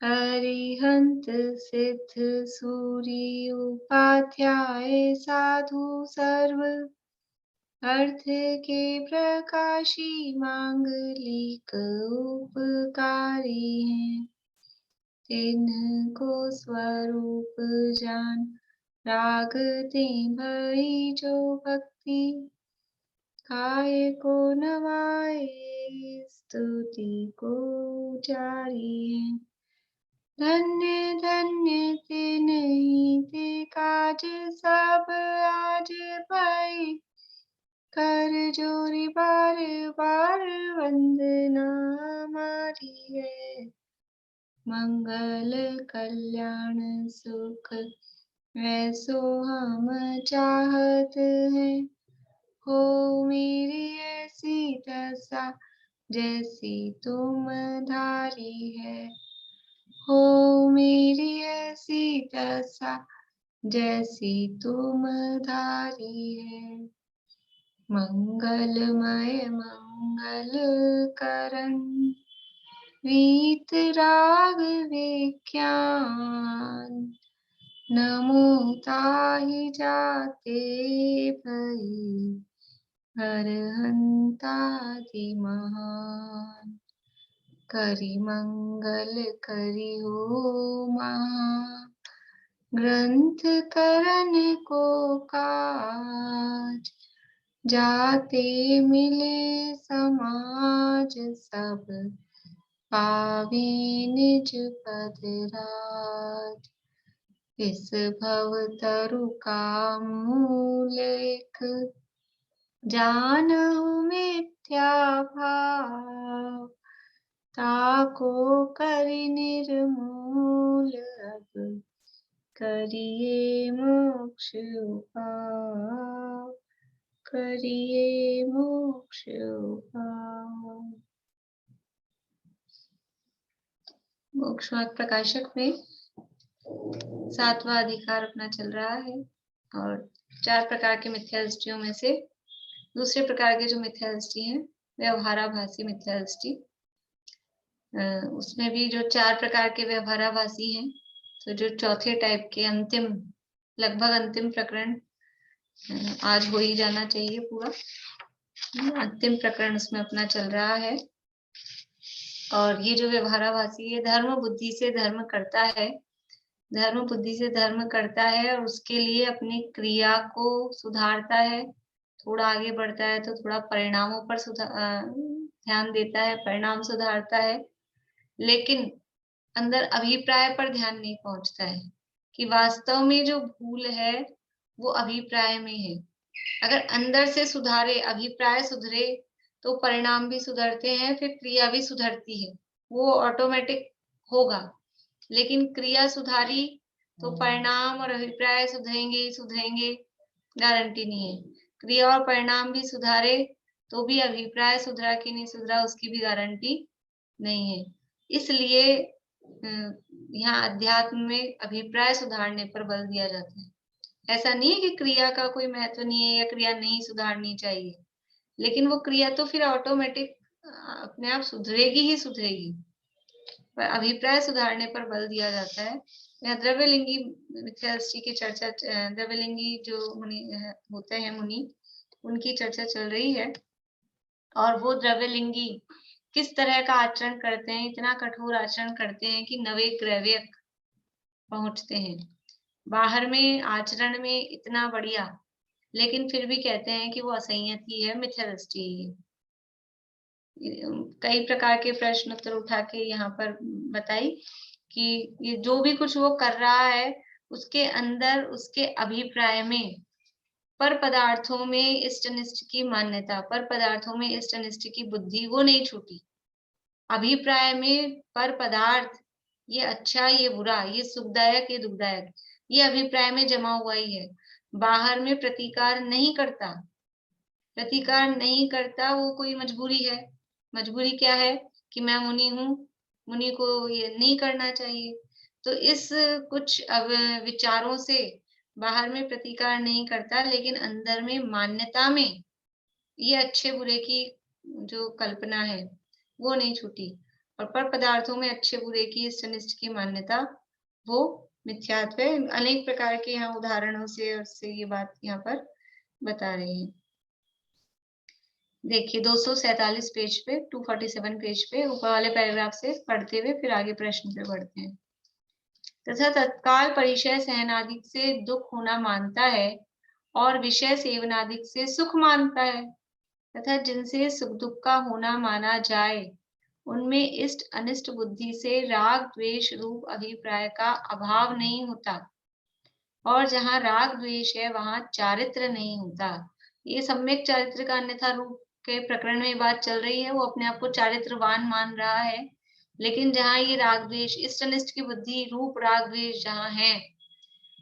अरिहंत सिद्ध सूरि उपाध्याय साधु सर्व अर्थ के प्रकाशी मांगलिक उपकारी हैं। तिनको स्वरूप जान रागते भई जो भक्ति काय को नवाए स्तुति को जारी है। धन्य धन्य ते नहीं ते काज सब आज पाए कर जोरी बार बार वंदना हमारी है। मंगल कल्याण सुख ऐसो हम चाहत हैं। हो मेरी ऐसी दशा जैसी तुम धारी है। हो मेरी ऐसी दशा जैसी तुम धारी है। मंगलमय मंगल करण रीत राग विज्ञान नमो ताहि जाते भई हरहंतादि महान। करि मंगल करि हो महा ग्रंथ करण को काज जाते मिले समाज सब पावे निज पद राज। इस भव तरु का मूल एक जानहु मिथ्या भाव ताको करि निर्मूल अब करिए मोक्ष उपाय करिए मोक्ष उपाय। मोक्ष मार्ग प्रकाशक में 7वां अधिकार अपना चल रहा है और 4 प्रकार के मिथ्या दृष्टियों में से दूसरे प्रकार के जो मिथ्या दृष्टि है व्यवहाराभासी मिथ्या दृष्टि। उसमें भी जो 4 प्रकार के व्यवहाराभासी हैं, तो जो चौथे टाइप के अंतिम लगभग अंतिम प्रकरण आज हो ही जाना चाहिए पूरा। अंतिम प्रकरण उसमें अपना चल रहा है और ये जो व्यवहाराभासी है धर्म बुद्धि से धर्म करता है, धर्म बुद्धि से धर्म करता है और उसके लिए अपनी क्रिया को सुधारता है। थोड़ा आगे बढ़ता है तो थोड़ा परिणामों पर ध्यान देता है, परिणाम सुधारता है, लेकिन अंदर अभिप्राय पर ध्यान नहीं पहुंचता है कि वास्तव में जो भूल है वो अभिप्राय में है। अगर अंदर से सुधारे, अभिप्राय सुधरे तो परिणाम भी सुधरते हैं, फिर क्रिया भी सुधरती है, वो ऑटोमेटिक होगा। लेकिन क्रिया सुधारी तो परिणाम और अभिप्राय सुधरेंगे गारंटी नहीं है। क्रिया और परिणाम भी सुधारे तो भी अभिप्राय सुधरा कि नहीं सुधरा उसकी भी गारंटी नहीं है। इसलिए यहाँ अध्यात्म में अभिप्राय सुधारने पर बल दिया जाता है। ऐसा नहीं है कि क्रिया का कोई महत्व नहीं है या क्रिया नहीं सुधारनी चाहिए, लेकिन वो क्रिया तो फिर ऑटोमेटिक अपने आप सुधरेगी ही सुधरेगी, पर अभिप्राय सुधारने पर बल दिया जाता है। यहाँ द्रव्यलिंगी मिथ्या दृष्टि की चर्चा, द्रव्यलिंगी जो मुनि होते हैं मुनि, उनकी चर्चा चल रही है और वो द्रव्यलिंगी किस तरह का आचरण करते हैं, इतना कठोर आचरण करते हैं कि नवे ग्रैव्यक पहुंचते हैं। बाहर में आचरण में इतना बढ़िया, लेकिन फिर भी कहते हैं कि वो असंयति है, मिथ्या दृष्टि है। कई प्रकार के प्रश्न उत्तर उठा के यहाँ पर बताई कि ये जो भी कुछ वो कर रहा है उसके अंदर उसके अभिप्राय में पर पदार्थों में इष्ट अनिष्ट की मान्यता, पर पदार्थों में इष्ट अनिष्ट की बुद्धि वो नहीं छूटी। अभिप्राय में पर पदार्थ ये अच्छा ये बुरा, ये सुखदायक ये दुखदायक, ये अभिप्राय में जमा हुआ ही है। बाहर में प्रतिकार नहीं करता, प्रतिकार नहीं करता, वो कोई मजबूरी है। मजबूरी क्या है कि मैं मुनि हूँ, मुनि को ये नहीं करना चाहिए। तो इस कुछ विचारों से बाहर में प्रतिकार नहीं करता, लेकिन अंदर में मान्यता में ये अच्छे बुरे की जो कल्पना है वो नहीं छूटी। और पर पदार्थों में अच्छे बुरे की इष्ट अनिष्ट की मान्यता वो मिथ्यात्व है। अनेक प्रकार के यहाँ उदाहरणों से ये बात यहाँ पर बता रहे हैं। देखिए 247 पेज पे, 247 पेज पे ऊपर वाले पैराग्राफ से पढ़ते हुए फिर आगे प्रश्न पे बढ़ते हैं। तथा तत्काल परिचय सहनादिक से दुख होना मानता है और विषय सेवनादिक से सुख मानता है, तथा जिनसे सुख दुख का होना माना जाए उनमें इष्ट अनिष्ट बुद्धि से राग द्वेष रूप अभिप्राय का अभाव नहीं होता, और जहाँ राग द्वेष है वहां चारित्र नहीं होता। ये सम्यक चारित्र का अन्यथा रूप के प्रकरण में बात चल रही है, वो अपने आप को चारित्रवान मान रहा है, लेकिन जहाँ ये राग द्वेष इष्ट अनिष्ट की बुद्धि रूप राग द्वेष जहाँ है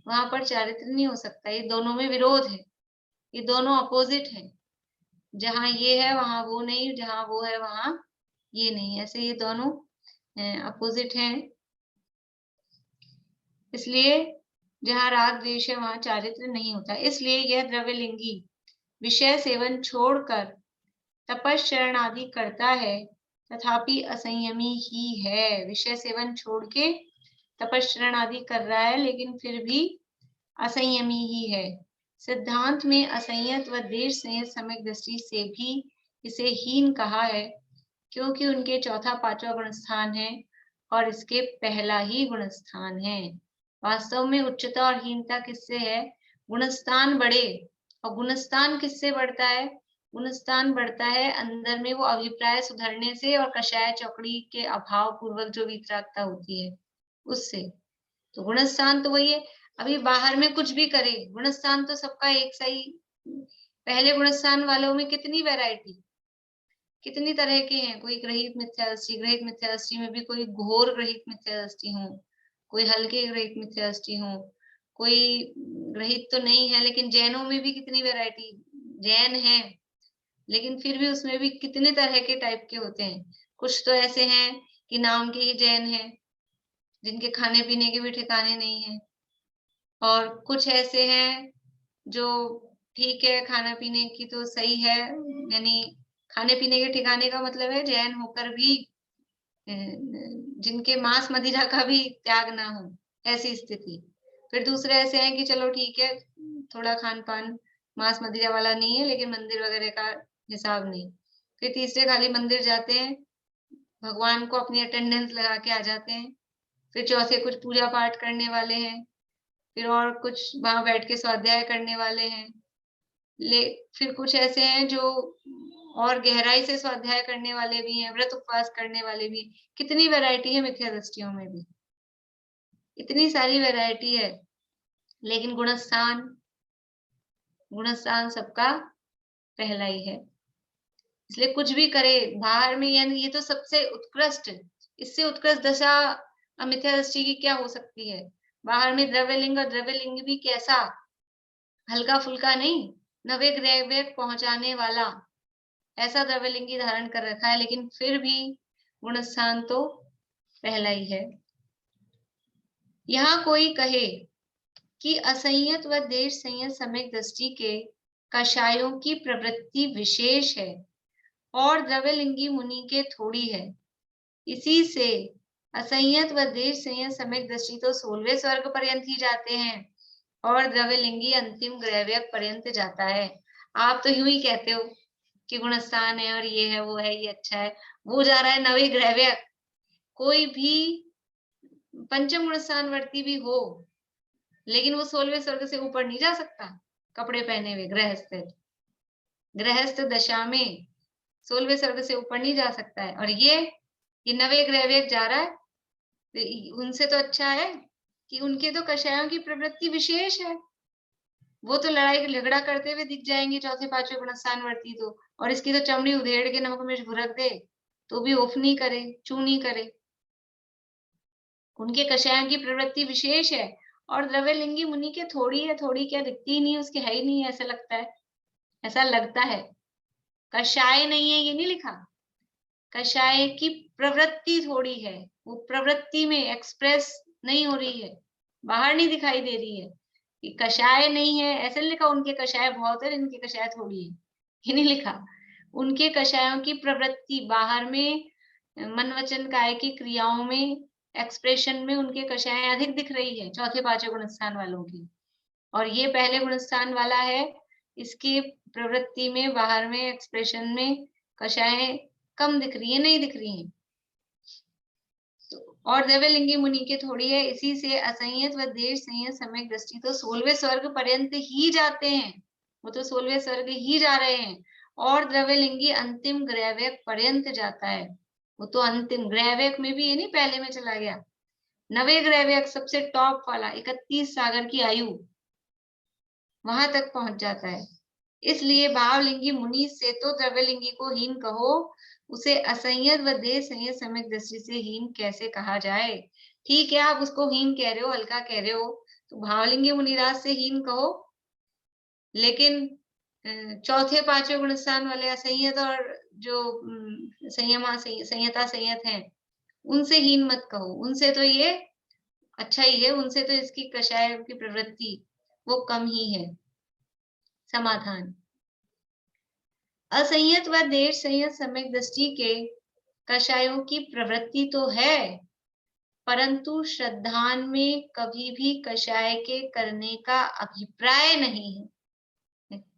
वहां पर चारित्र नहीं हो सकता। ये दोनों में विरोध है, ये दोनों अपोजिट है। जहाँ ये है वहां वो नहीं, जहाँ वो है वहां ये नहीं, ऐसे ये दोनों अपोजिट हैं। इसलिए जहाँ राग द्वेष है वहां चारित्र नहीं होता। इसलिए यह द्रव्यलिंगी विषय सेवन छोड़कर तपश्चरण आदि करता है तथापि असंयमी ही है। विषय सेवन छोड़ के तपश्चरण आदि कर रहा है लेकिन फिर भी असंयमी ही है। सिद्धांत में असंयत व देश संयत सम्यक दृष्टि से भी इसे हीन कहा है, क्योंकि उनके चौथा पांचवा गुणस्थान है और इसके पहला ही गुणस्थान है। वास्तव में उच्चता और हीनता किससे है? गुणस्थान बढ़े, और गुणस्थान किससे बढ़ता है? गुणस्थान बढ़ता है अंदर में वो अभिप्राय सुधरने से और कषाय चौकड़ी के अभाव पूर्वक जो वितरागता होती है उससे। तो गुणस्थान तो वही है। अभी बाहर में कुछ भी करे, गुणस्थान तो सबका एक सा ही। पहले गुणस्थान वालों में कितनी वैरायटी, कितनी तरह के हैं। कोई ग्रहित मिथ्यादृष्टि, ग्रहित मिथ्यादृष्टि में भी कोई घोर ग्रहित मिथ्यादृष्टि हो, कोई हल्के ग्रहित मिथ्यादृष्टि हो, कोई ग्रहित तो नहीं है, लेकिन जैनों में भी कितनी वैरायटी। जैन है लेकिन फिर भी उसमें भी कितने तरह के टाइप के होते हैं। कुछ तो ऐसे हैं कि नाम के ही जैन हैं, जिनके खाने पीने के भी ठिकाने नहीं है, और कुछ ऐसे हैं जो ठीक है खाना पीने की तो सही है, यानी खाने पीने के ठिकाने का मतलब है जैन होकर भी जिनके मांस मदिरा का भी त्याग ना हो, ऐसी स्थिति। फिर दूसरे ऐसे हैं कि चलो ठीक है थोड़ा खान पान मांस मदिरा वाला नहीं है लेकिन मंदिर वगैरह का हिसाब नहीं। फिर तीसरे खाली मंदिर जाते हैं, भगवान को अपनी अटेंडेंस लगा के आ जाते हैं। फिर चौथे कुछ पूजा पाठ करने वाले हैं, फिर और कुछ वहां बैठ के स्वाध्याय करने वाले हैं। फिर कुछ ऐसे हैं जो और गहराई से स्वाध्याय करने वाले भी हैं, व्रत उपवास करने वाले भी। कितनी वैरायटी है मिथ्या दृष्टियों में भी, इतनी सारी वैरायटी है। लेकिन गुणस्थान, गुणस्थान सबका पहला ही है। इसलिए कुछ भी करे बाहर में, यानी ये तो सबसे उत्कृष्ट, इससे उत्कृष्ट दशा मिथ्या दृष्टि की क्या हो सकती है। बाहर में द्रव्यलिंग और द्रव्यलिंग भी कैसा, हल्का फुल्का नहीं, नवे ग्रह पहुंचाने वाला ऐसा द्रव्यलिंगी धारण कर रखा है, लेकिन फिर भी गुणस्थान तो पहला ही है। यहाँ कोई कहे कि असंयत व देश संयत सम्यक दृष्टि के कषायों की प्रवृत्ति विशेष है और द्रव्यलिंगी मुनि के थोड़ी है, इसी से असंयत व देश संयत सम्यक दृष्टि तो 16वें स्वर्ग पर्यंत ही जाते हैं और द्रव्यलिंगी अंतिम ग्रहव्यक पर्यंत जाता है। आप तो यूं ही कहते हो कि गुणस्थान है और ये है वो है ये अच्छा है, वो जा रहा है नवे ग्रहव्यक। कोई भी पंचम गुणस्थान वर्ती भी हो लेकिन वो 16वें स्वर्ग से ऊपर नहीं जा सकता। कपड़े पहने हुए गृहस्थ, गृहस्थ दशा में 16वें स्वर्ग से ऊपर नहीं जा सकता है। और ये नवे ग्रहव्यक जा रहा है, तो उनसे तो अच्छा है कि उनके तो कषायों की प्रवृत्ति विशेष है, वो तो लड़ाई झगड़ा करते हुए दिख जाएंगे चौथे पांचवे गुणस्थान वर्ती तो। और इसकी तो चमड़ी उधेड़ के नमक मिर्च भुरक दे तो भी उफ नहीं करे, चू नहीं करे। उनके कषायों की प्रवृत्ति विशेष है और द्रव्यलिंगी मुनि के थोड़ी है। थोड़ी क्या, दिखती ही नहीं, उसकी है ही नहीं, ऐसा लगता है, ऐसा लगता है। कषाय नहीं है ये नहीं लिखा, कषाय की प्रवृत्ति थोड़ी है, वो प्रवृत्ति में एक्सप्रेस नहीं हो रही है, बाहर नहीं दिखाई दे रही है। कि कषाय नहीं है ऐसे लिखा, उनके कषाय बहुत है इनके कषाय थोड़ी है, ये नहीं लिखा। उनके कषायों की प्रवृत्ति बाहर में मन वचन काय की क्रियाओं में, एक्सप्रेशन में उनके कषाय अधिक दिख रही है चौथे पांचवें गुण स्थान वालों की, और ये पहले गुण स्थान वाला है, इसकी प्रवृत्ति में, बाहर में, एक्सप्रेशन में कषाय कम दिख रही है, नहीं दिख रही है। और द्रव्यलिंगी मुनि के थोड़ी है, इसी से असंयत व देश संयत सम्यक दृष्टि तो 16वें स्वर्ग पर्यंत ही जाते हैं, वो तो 16वें स्वर्ग ही जा रहे हैं, और द्रव्यलिंगी अंतिम ग्रैवक पर्यंत जाता है, वो तो अंतिम ग्रैवक में भी है, नहीं पहले में चला गया, नवे ग्रैवक सबसे टॉप वाला 31 सागर की आयु, वहां तक पहुंच जाता है। इसलिए भावलिंगी मुनि से तो द्रव्यलिंगी को हीन कहो, उसे असंयत व देह संयत सम्यक दृष्टि से हीन कैसे कहा जाए। ठीक है, आप उसको हीन कह रहे हो, हल्का कह रहे हो, तो भावलिंगी मुनिराज से हीन कहो, लेकिन चौथे पांचवें गुण स्थान वाले असंयत और जो संयता संयत है, उनसे हीन मत कहो, उनसे तो ये अच्छा ही है, उनसे तो इसकी कषाय की प्रवृत्ति वो कम ही है। समाधान, असंयत व देश संयत सम्यक दृष्टि के कषायों की प्रवृत्ति तो है, परंतु श्रद्धान में कभी भी कषाय के करने का अभिप्राय नहीं है।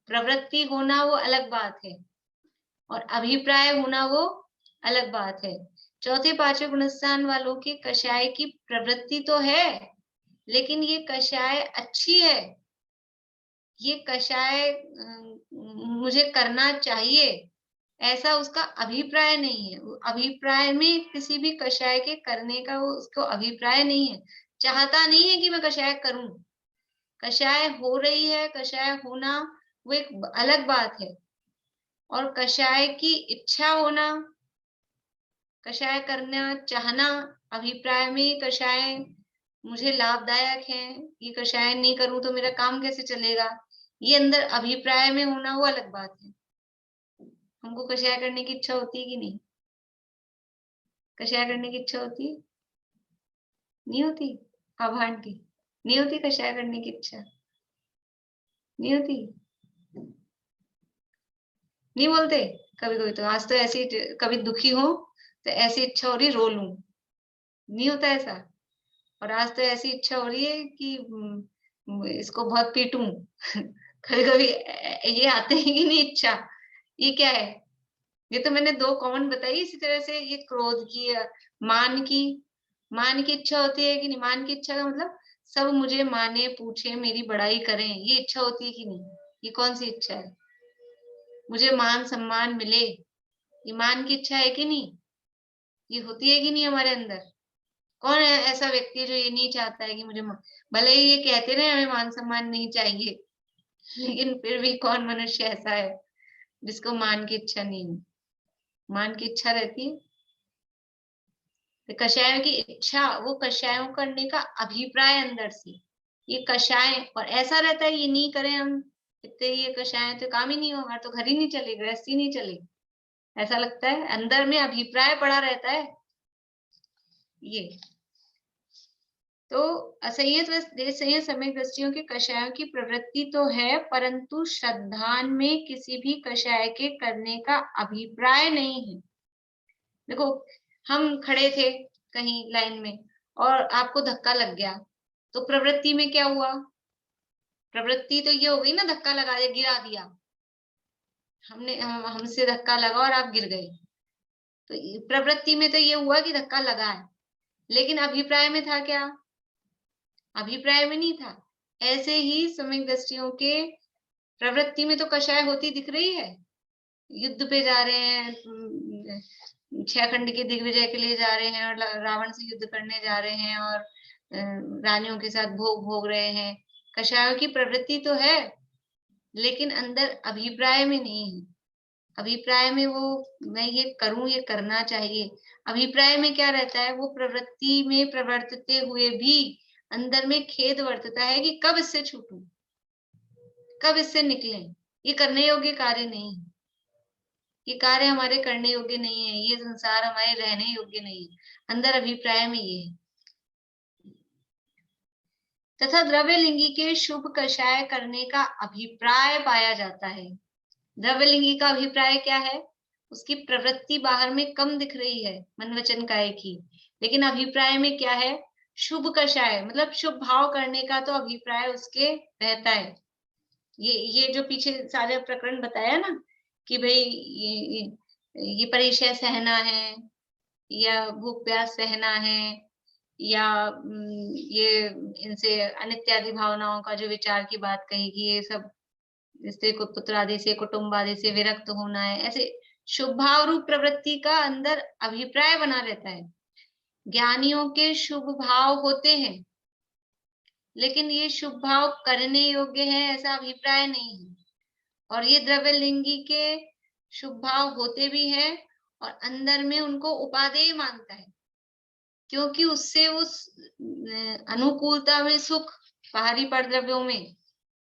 प्रवृत्ति होना वो अलग बात है, और अभिप्राय होना वो अलग बात है। चौथे पांचवें गुणस्थान वालों के कषाय की प्रवृत्ति तो है, लेकिन ये कषाय अच्छी है, ये कषाय मुझे करना चाहिए, ऐसा उसका अभिप्राय नहीं है। अभिप्राय में किसी भी कषाय के करने का वो उसको अभिप्राय नहीं है, चाहता नहीं है कि मैं कषाय करूं। कषाय हो रही है, कषाय होना वो एक अलग बात है, और कषाय की इच्छा होना, कषाय करना चाहना, अभिप्राय में कषाय मुझे लाभदायक है, ये कषाय नहीं करूं तो मेरा काम कैसे चलेगा, ये अंदर अभिप्राय में होना वो अलग बात है। हमको कषाय करने की इच्छा होती है कि नहीं? कषाय करने की इच्छा होती है? नहीं होती? आभांटी नहीं होती कषाय करने की इच्छा? नहीं होती? नहीं बोलते? कभी कभी तो आज तो ऐसी, कभी दुखी हो तो ऐसी इच्छा हो रही रो लूं, नहीं होता ऐसा? और आज तो ऐसी इच्छा हो रही है कि इसको बहुत पीटूं कभी कभी ये आते हैं कि नहीं इच्छा? ये क्या है? ये तो मैंने दो कॉमन बताई। इसी तरह से ये क्रोध की, मान की, मान की इच्छा होती है कि नहीं? मान की इच्छा का मतलब सब मुझे माने, पूछे, मेरी बड़ाई करें, ये इच्छा होती है कि नहीं? ये कौन सी इच्छा है? मुझे मान सम्मान मिले, ये मान की इच्छा है कि नहीं? ये होती है कि नहीं हमारे अंदर? कौन है ऐसा व्यक्ति जो ये नहीं चाहता है कि मुझे, भले ही ये कहते रहे हमें मान सम्मान नहीं चाहिए, लेकिन फिर भी कौन मनुष्य ऐसा है जिसको मान की इच्छा नहीं है? मान की इच्छा रहती है। तो कषायों की इच्छा, वो कषायों करने का अभिप्राय अंदर से, ये कषाय, और ऐसा रहता है ये नहीं करें हम, इतने ये कषाय तो काम ही नहीं होगा, तो घर ही नहीं चले, गृहस्थी नहीं चले, ऐसा लगता है, अंदर में अभिप्राय पड़ा रहता है ये। तो असंयत व संयत सम्यक दृष्टियों के कषायों की प्रवृत्ति तो है, परंतु श्रद्धान में किसी भी कषाय के करने का अभिप्राय नहीं है। देखो, हम खड़े थे कहीं लाइन में और आपको धक्का लग गया, तो प्रवृत्ति में क्या हुआ? प्रवृत्ति तो ये हो गई ना, धक्का लगा दिया, गिरा दिया, हमसे धक्का लगा और आप गिर गए, तो प्रवृत्ति में तो ये हुआ कि धक्का लगा है, लेकिन अभिप्राय में था क्या? अभिप्राय में नहीं था। ऐसे ही सम्यक दृष्टियों के प्रवृत्ति में तो कषाय होती दिख रही है, युद्ध पे जा रहे हैं, 6 खंड के दिग्विजय के लिए जा रहे हैं, और रावण से युद्ध करने जा रहे हैं, और रानियों के साथ भोग भोग रहे हैं। कषायों की प्रवृत्ति तो है, लेकिन अंदर अभिप्राय में नहीं है। अभिप्राय में वो मैं ये करूं, ये करना चाहिए, अभिप्राय में क्या रहता है? वो प्रवृत्ति में प्रवर्तते हुए भी अंदर में खेद वर्तता है कि कब इससे छूटूं, कब इससे निकले, ये करने योग्य कार्य नहीं है, ये कार्य हमारे करने योग्य नहीं है, ये संसार हमारे रहने योग्य नहीं है, अंदर अभिप्राय में ये है। तथा द्रव्यलिंगी के शुभ कषाय करने का अभिप्राय पाया जाता है। द्रव्यलिंगी का अभिप्राय क्या है? उसकी प्रवृत्ति बाहर में कम दिख रही है मन वचन काया की, लेकिन अभिप्राय में क्या है, शुभ कषाय मतलब शुभ भाव करने का तो अभिप्राय उसके रहता है। ये जो पीछे सारे प्रकरण बताया ना कि भाई ये परिचय सहना है या भूख प्यास सहना है या ये इनसे अनित्यादि भावनाओं का जो विचार की बात कही कि ये सब स्त्री को पुत्र आदि से कुटुंब आदि से विरक्त होना है, ऐसे शुभ भाव रूप प्रवृत्ति का अंदर अभिप्राय बना रहता है। ज्ञानियों के शुभ भाव होते हैं, लेकिन ये शुभ भाव करने योग्य है ऐसा अभिप्राय नहीं है। और ये द्रव्य लिंगी के शुभ भाव होते भी हैं और अंदर में उनको उपादेय मानता है, क्योंकि उससे उस अनुकूलता में सुख बाहरी परद्रव्यों में,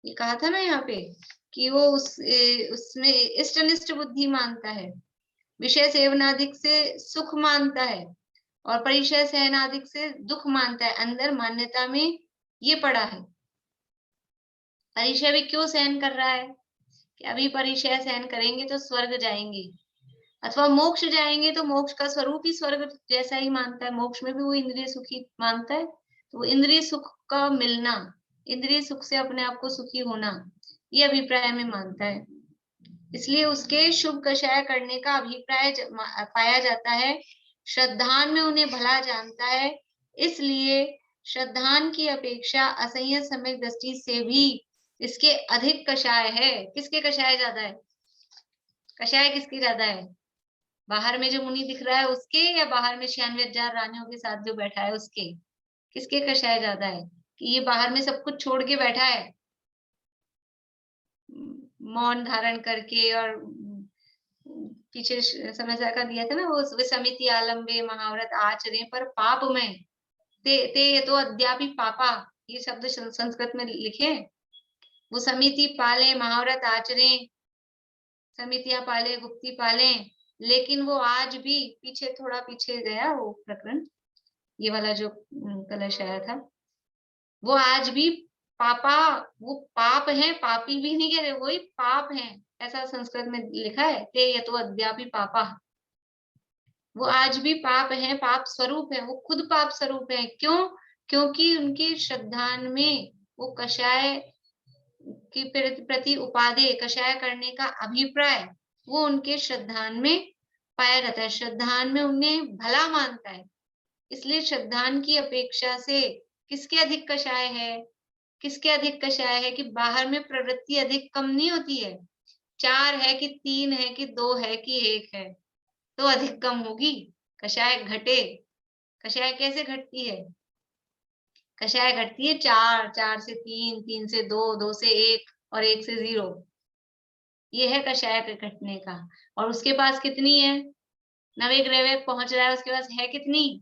ये कहा था ना यहाँ पे कि वो उसमें इष्ट अनिष्ट बुद्धि मानता है, विषय सेवनाधिक से सुख मानता है और परिचय सहनाधिक से दुख मानता है। अंदर मान्यता में ये पड़ा है। परिचय भी क्यों सहन कर रहा है कि अभी परिचय सहन करेंगे तो स्वर्ग जाएंगे अथवा मोक्ष जाएंगे, तो मोक्ष का स्वरूप ही स्वर्ग जैसा ही मानता है, मोक्ष में भी वो इंद्रिय सुखी मानता है। तो इंद्रिय सुख का मिलना, इंद्रिय सुख से अपने आप को सुखी होना, ये अभिप्राय में मानता है। इसलिए उसके शुभ कषाय करने का अभिप्राय पाया जाता है। श्रद्धान में उन्हें भला जानता है, इसलिए श्रद्धान की अपेक्षा असह्य सम्यक दृष्टि से भी इसके अधिक कषाय है। किसके कषाय ज्यादा है? कषाय किसकी ज्यादा है? बाहर में जो मुनि दिख रहा है उसके, या बाहर में 96,000 रानियों के साथ जो बैठा है उसके? किसके कषाय ज्यादा है कि ये बाहर में सब कुछ छोड़ के बैठा है मौन धारण करके, और पीछे समस्या का दिया था ना वो विसमिति आलम्बे महाव्रत आचरे पर पाप में ते ये तो अद्यापि पापा, ये शब्द संस्कृत में लिखे। वो समिति पाले, महाव्रत आचरे, समितियां पाले, गुप्ती पाले, लेकिन वो आज भी पीछे, थोड़ा पीछे गया वो प्रकरण, ये वाला जो कलश आया था, वो आज भी पापा, वो पाप है, पापी भी नहीं कह रहे, वही पाप है, ऐसा संस्कृत में लिखा है। ते ये तो अद्यापि पापा, वो आज भी पाप है, पाप स्वरूप है, वो खुद पाप स्वरूप है। क्यों? क्योंकि उनकी श्रद्धान में वो कषाय के प्रति उपादेय, कषाय करने का अभिप्राय वो उनके श्रद्धान में पाया जाता है। श्रद्धान में उन्हें भला मानता है, इसलिए श्रद्धान की अपेक्षा से किसके अधिक कषाय है? किसके अधिक कषाय है कि बाहर में प्रवृत्ति अधिक कम नहीं होती है। 4 है कि 3 है कि 2 है कि 1 है, तो अधिक कम होगी, कषाय घटे। कषाय कैसे घटती है? कषाय घटती है 4, 4 से 3, 3 से 2, 2 से 1 और 1 से 0। ये है कषाय के घटने का। और उसके पास कितनी है? नवग्रह पहुंच रहा है, उसके पास है कितनी?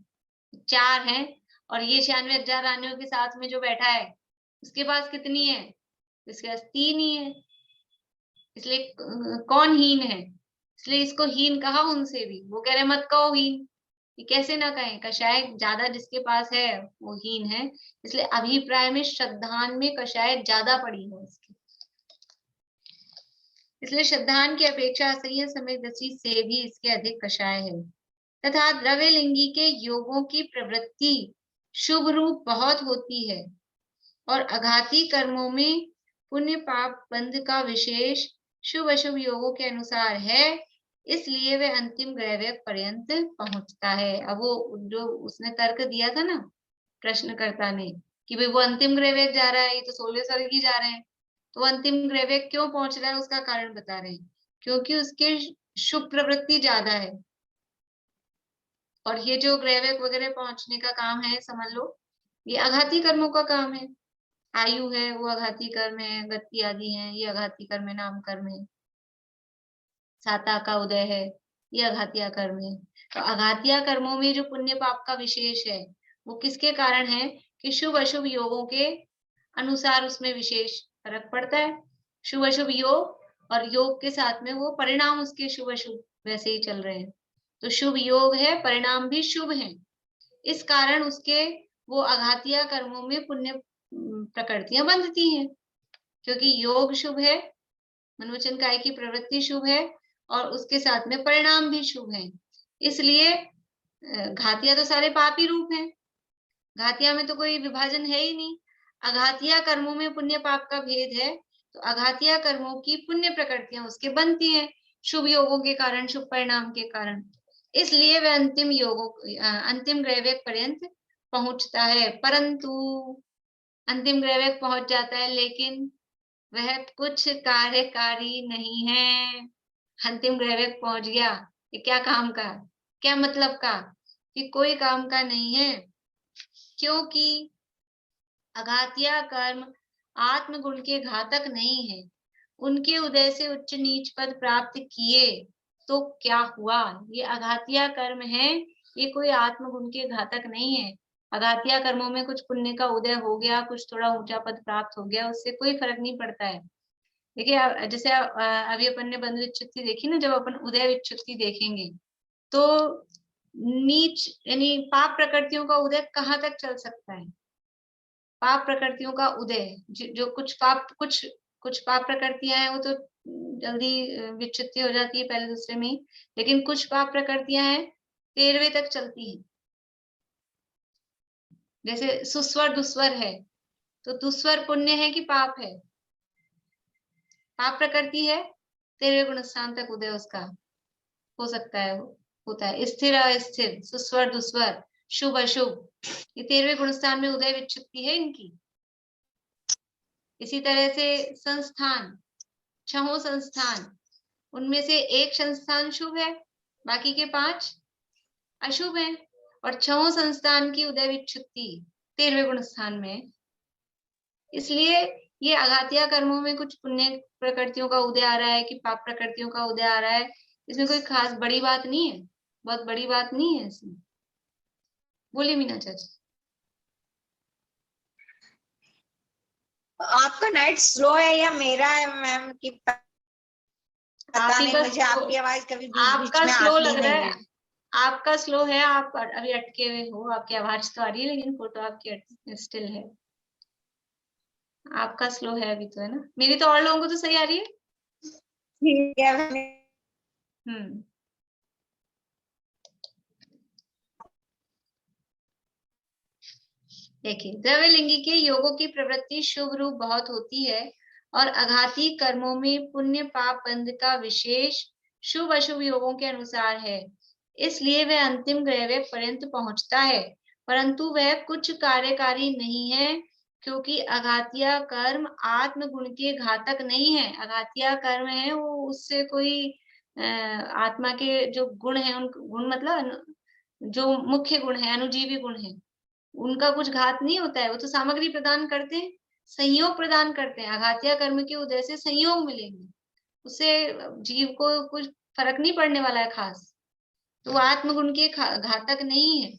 4 है। और ये 96,000 रानियों के साथ में जो बैठा है उसके पास कितनी है? इसके पास 3 ही है। इसलिए कौन हीन है? इसलिए इसको हीन कहा उनसे भी। वो कह रहे मत कहो हीन, ये कैसे ना कहें, कषाय ज्यादा जिसके पास है वो हीन है। इसलिए अभिप्राय में श्रद्धान में कषाय ज्यादा पड़ी है इसकी, इसलिए श्रद्धान की अपेक्षा असह्य समय दृष्टि से भी इसके अधिक कषाय है। तथा द्रव्य लिंगी के योगों की प्रवृत्ति शुभ रूप बहुत होती है और अघाती कर्मों में पुण्य पाप बंध का विशेष शुभ अशुभ योगों के अनुसार है, इसलिए वह अंतिम ग्रहव्य पर्यंत पहुंचता है। अब वो जो उसने तर्क दिया था ना प्रश्नकर्ता ने कि भाई वो अंतिम ग्रहव्य जा रहा है, ये तो 16 स्वर्ग ही जा रहे हैं, तो अंतिम ग्रहव्य क्यों पहुंच रहा है उसका कारण बता रहे हैं, क्योंकि उसके शुभ प्रवृत्ति ज्यादा है। और ये जो ग्रहव्य वगैरह पहुंचने का काम है, समझ लो ये अघाती कर्मों का काम है। आयु है वो अघाती कर्म है, गति आदि है ये अघाती कर्म है, नाम कर्म है, साता का उदय है ये अघातिया कर्म है। तो अघातिया कर्मों में जो पुण्य पाप का विशेष है वो किसके कारण है कि शुभ अशुभ योगों के अनुसार उसमें विशेष फर्क पड़ता है। शुभ अशुभ योग और योग के साथ में वो परिणाम उसके शुभ अशुभ वैसे ही चल रहे हैं। तो शुभ योग है, परिणाम भी शुभ है, इस कारण उसके वो अघातिया कर्मों में पुण्य प्रकृतियां बंधती हैं, क्योंकि योग शुभ है, मनोवचन काय की प्रवृत्ति शुभ है और उसके साथ में परिणाम भी शुभ है। इसलिए घातिया तो सारे पापी रूप हैं, घातिया में तो कोई विभाजन है ही नहीं। अघातिया कर्मों में पुण्य पाप का भेद है, तो अघातिया कर्मों की पुण्य प्रकृतियां उसके बनती हैं शुभ योगों के कारण, शुभ परिणाम के कारण। इसलिए वह अंतिम योगों अंतिम ग्रहवेग पर्यंत पहुंचता है, परंतु अंतिम ग्रहवेग पहुंच जाता है लेकिन वह कुछ कार्यकारी नहीं है। अंतिम ग्रहवेग पहुंच गया, ये क्या काम का, क्या मतलब का, कि कोई काम का नहीं है, क्योंकि अघातिया कर्म आत्मगुण के घातक नहीं है। उनके उदय से उच्च नीच पद प्राप्त किए तो क्या हुआ, ये अघातिया कर्म है, ये कोई आत्मगुण के घातक नहीं है। अघातिया कर्मों में कुछ पुण्य का उदय हो गया, कुछ थोड़ा ऊंचा पद प्राप्त हो गया, उससे कोई फर्क नहीं पड़ता है। देखिए जैसे अभी अपन ने बंध विच्छुत्ति देखी ना, जब अपन उदय विच्छुत्ति देखेंगे तो नीच यानी पाप प्रकृतियों का उदय कहाँ तक चल सकता है। पाप प्रकृतियों का उदय, जो कुछ पाप प्रकृतियां हैं वो तो जल्दी विच्छुत्ति हो जाती है पहले दूसरे में ही, लेकिन कुछ पाप प्रकृतियां हैं 13वें तक चलती हैं। जैसे सुस्वर दुस्वर है, तो दुस्वर पुण्य है कि पाप है, पाप प्रकृति है, 13वें गुण स्थान तक उदय उसका हो सकता है, होता है। स्थिर अस्थिर, सुस्वर दुस्वर, शुभ अशुभ, ये 13वें गुण स्थान में उदय विच्छुत्ति है इनकी। इसी तरह से संस्थान, 6 संस्थान, उनमें से एक संस्थान शुभ है, बाकी के 5 अशुभ हैं, और 6 संस्थान की उदय विच्छुत्ति 13वें गुण स्थान में। इसलिए ये अघातिया कर्मों में कुछ पुण्य प्रकृतियों का उदय आ रहा है कि पाप प्रकृतियों का उदय आ रहा है, इसमें कोई खास बड़ी बात नहीं है, बहुत बड़ी बात नहीं है इसमें। बोलिए मीना चाची। आपका नेट स्लो है या मेरा है मैम, की पता नहीं, मुझे आपकी आवाज कभी बीच बीच में आती नहीं है। आपका स्लो है, आप अभी अटके हुए हो, आपकी आवाज तो आ रही है लेकिन फोटो आपकी स्टिल है। आपका स्लो है अभी तो, है ना? मेरी तो और लोगों को तो सही आ रही है। ठीक है। देखिए, द्रव्यलिंगी के योगों की प्रवृत्ति शुभ रूप बहुत होती है और अघाती कर्मों में पुण्य पाप बंध का विशेष शुभ अशुभ योगों के अनुसार है। इसलिए वह अंतिम ग्रहवेग पर्यंत पहुंचता है, परंतु वह कुछ कार्यकारी नहीं है, क्योंकि अघातिया कर्म आत्मगुण के घातक नहीं है। अघातिया कर्म है वो, उससे कोई आत्मा के जो गुण है, उन गुण मतलब जो मुख्य गुण है, अनुजीवी गुण है, उनका कुछ घात नहीं होता है। वो तो सामग्री प्रदान करते हैं, संयोग प्रदान करते हैं। अघातिया कर्म के उदय से संयोग मिलेंगे, उससे जीव को कुछ फर्क नहीं पड़ने वाला है खास, तो वो आत्मगुण के घातक नहीं है।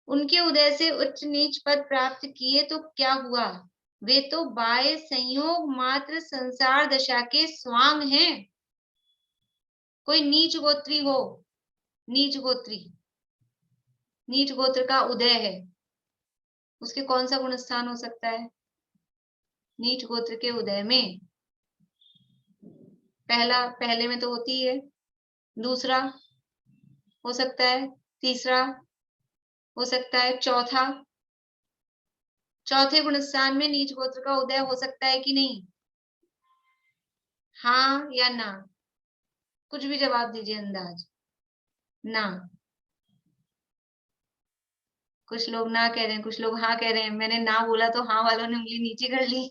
उनके उदय से उच्च नीच पद प्राप्त किए तो क्या हुआ, वे तो बाह्य संयोग मात्र संसार दशा के स्वांग हैं। कोई नीच गोत्री हो, नीच गोत्र का उदय है, उसके कौन सा गुण स्थान हो सकता है? नीच गोत्र के उदय में पहले में तो होती है, दूसरा हो सकता है, तीसरा हो सकता है, चौथे गुण स्थान में नीच गोत्र का उदय हो सकता है कि नहीं? हाँ या ना? कुछ भी जवाब दीजिए, अंदाज। ना, कुछ लोग ना कह रहे हैं, कुछ लोग हाँ कह रहे हैं। मैंने ना बोला तो हाँ वालों ने उंगली नीचे कर ली।